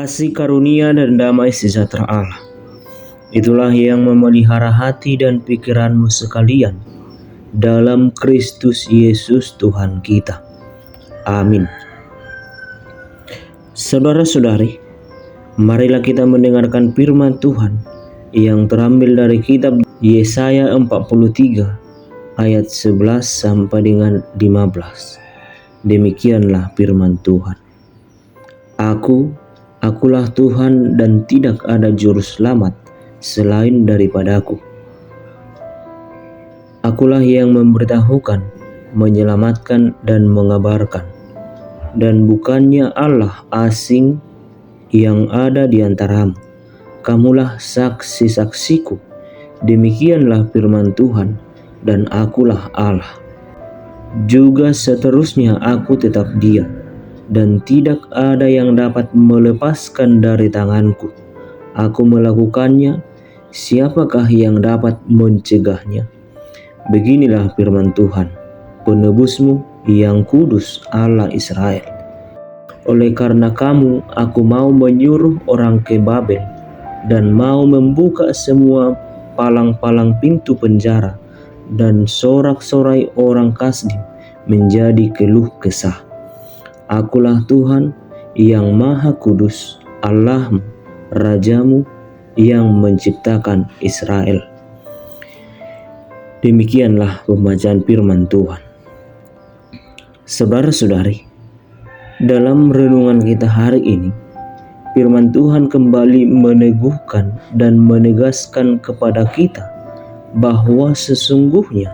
Kasih karunia dan damai sejahtera Allah, itulah yang memelihara hati dan pikiranmu sekalian dalam Kristus Yesus Tuhan kita. Amin. Saudara-saudari, marilah kita mendengarkan firman Tuhan yang terambil dari kitab Yesaya 43 ayat 11 sampai dengan 15. Demikianlah firman Tuhan. Akulah Tuhan dan tidak ada juru selamat selain daripadaku. Akulah yang memberitahukan, menyelamatkan dan mengabarkan, dan bukannya Allah asing yang ada di antaramu. Kamulah saksi-saksiku, demikianlah firman Tuhan, dan akulah Allah. Juga seterusnya aku tetap Dia, dan tidak ada yang dapat melepaskan dari tanganku. Aku melakukannya, siapakah yang dapat mencegahnya? Beginilah firman Tuhan, penebusmu yang kudus, Allah Israel. Oleh karena kamu, aku mau menyuruh orang ke Babel, dan mau membuka semua palang-palang pintu penjara, dan sorak-sorai orang Kasdim menjadi keluh kesah. Akulah Tuhan yang Maha Kudus, Allahmu, Rajamu yang menciptakan Israel. Demikianlah pembacaan firman Tuhan. Saudara-saudari, dalam renungan kita hari ini, firman Tuhan kembali meneguhkan dan menegaskan kepada kita bahwa sesungguhnya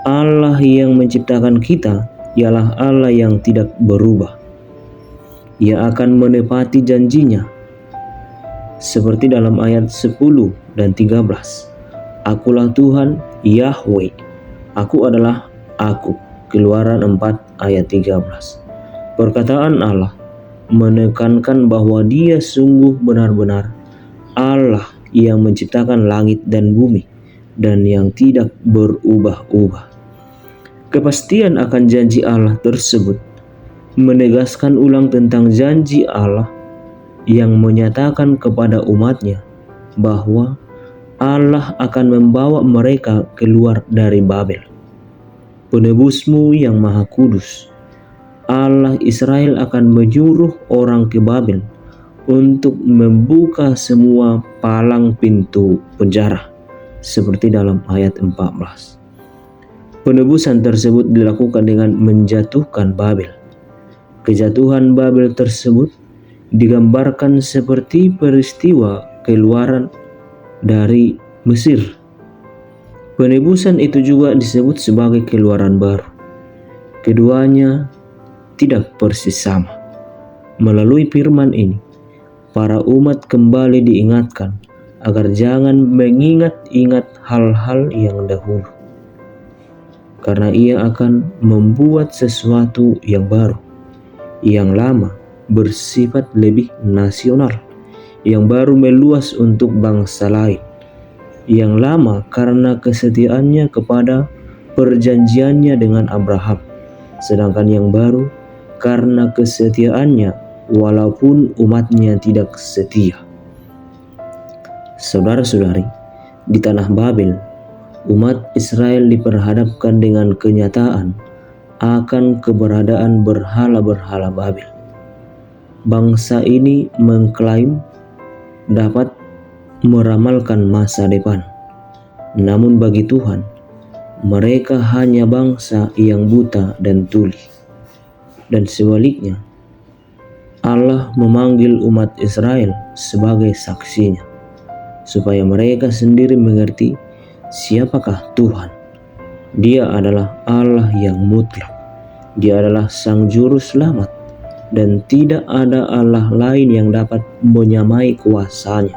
Allah yang menciptakan kita ialah Allah yang tidak berubah. Ia akan menepati janjinya. Seperti dalam ayat 10 dan 13. Akulah Tuhan Yahweh. Aku adalah aku. Keluaran 4 ayat 13. Perkataan Allah menekankan bahwa Dia sungguh benar-benar Allah yang menciptakan langit dan bumi dan yang tidak berubah-ubah. Kepastian akan janji Allah tersebut menegaskan ulang tentang janji Allah yang menyatakan kepada umatnya bahwa Allah akan membawa mereka keluar dari Babel. Penebusmu yang Maha Kudus, Allah Israel akan menyuruh orang ke Babel untuk membuka semua palang pintu penjara, seperti dalam ayat 14. Penebusan tersebut dilakukan dengan menjatuhkan Babel. Kejatuhan Babel tersebut digambarkan seperti peristiwa keluaran dari Mesir. Penebusan itu juga disebut sebagai keluaran baru. Keduanya tidak persis sama. Melalui firman ini, para umat kembali diingatkan agar jangan mengingat-ingat hal-hal yang dahulu, karena ia akan membuat sesuatu yang baru. Yang lama bersifat lebih nasional, yang baru meluas untuk bangsa lain. Yang lama karena kesetiaannya kepada perjanjiannya dengan Abraham, sedangkan yang baru karena kesetiaannya walaupun umatnya tidak setia. Saudara-saudari, di tanah Babel, umat Israel diperhadapkan dengan kenyataan akan keberadaan berhala-berhala Babel. Bangsa ini mengklaim dapat meramalkan masa depan. Namun bagi Tuhan, mereka hanya bangsa yang buta dan tuli. Dan sebaliknya, Allah memanggil umat Israel sebagai saksinya, supaya mereka sendiri mengerti siapakah Tuhan. Dia adalah Allah yang mutlak. Dia adalah Sang Juru Selamat, dan tidak ada Allah lain yang dapat menyamai kuasanya.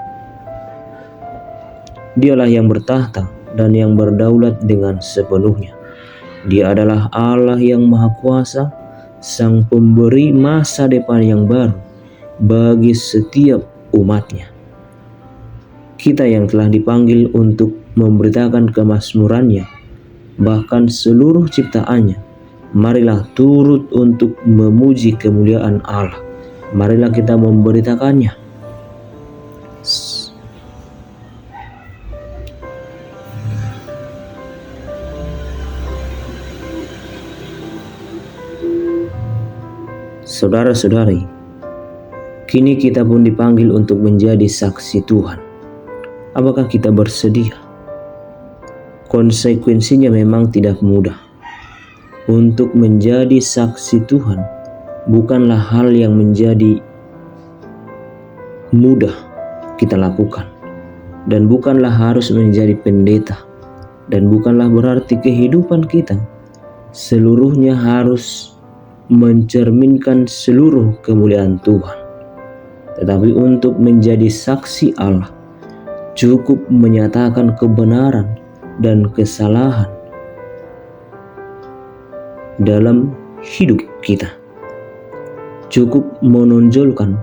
Dialah yang bertahta dan yang berdaulat dengan sepenuhnya. Dia adalah Allah yang Maha Kuasa, Sang Pemberi masa depan yang baru bagi setiap umatnya. Kita yang telah dipanggil untuk memberitakan kemakmurannya, bahkan seluruh ciptaannya, marilah turut untuk memuji kemuliaan Allah marilah kita memberitakannya. Saudara-saudari, kini kita pun dipanggil untuk menjadi saksi Tuhan. Apakah kita bersedia? Konsekuensinya memang tidak mudah. Untuk menjadi saksi Tuhan bukanlah hal yang menjadi mudah kita lakukan, dan bukanlah harus menjadi pendeta, dan bukanlah berarti kehidupan kita seluruhnya harus mencerminkan seluruh kemuliaan Tuhan. Tetapi untuk menjadi saksi Allah, cukup menyatakan kebenaran dan kesalahan dalam hidup kita. Cukup menonjolkan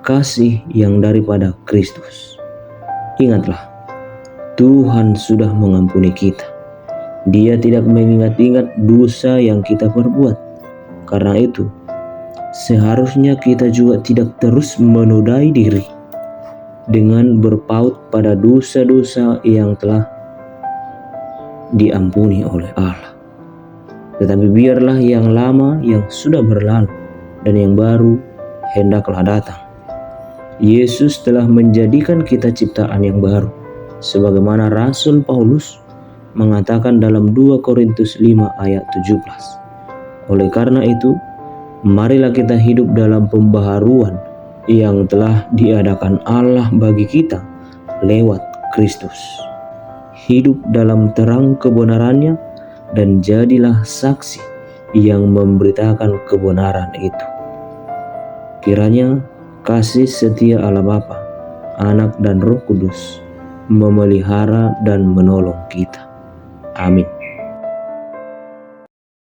kasih yang daripada Kristus. Ingatlah, Tuhan sudah mengampuni kita. Dia tidak mengingat-ingat dosa yang kita perbuat. Karena itu, seharusnya kita juga tidak terus menodai diri dengan berpaut pada dosa-dosa yang telah diampuni oleh Allah. Tetapi biarlah yang lama yang sudah berlalu dan yang baru hendaklah datang. Yesus telah menjadikan kita ciptaan yang baru, sebagaimana Rasul Paulus mengatakan dalam 2 Korintus 5 ayat 17. Oleh karena itu, marilah kita hidup dalam pembaharuan yang telah diadakan Allah bagi kita lewat Kristus. Hidup dalam terang kebenarannya dan jadilah saksi yang memberitakan kebenaran itu. Kiranya kasih setia Allah Bapa, Anak dan Roh Kudus memelihara dan menolong kita. Amin.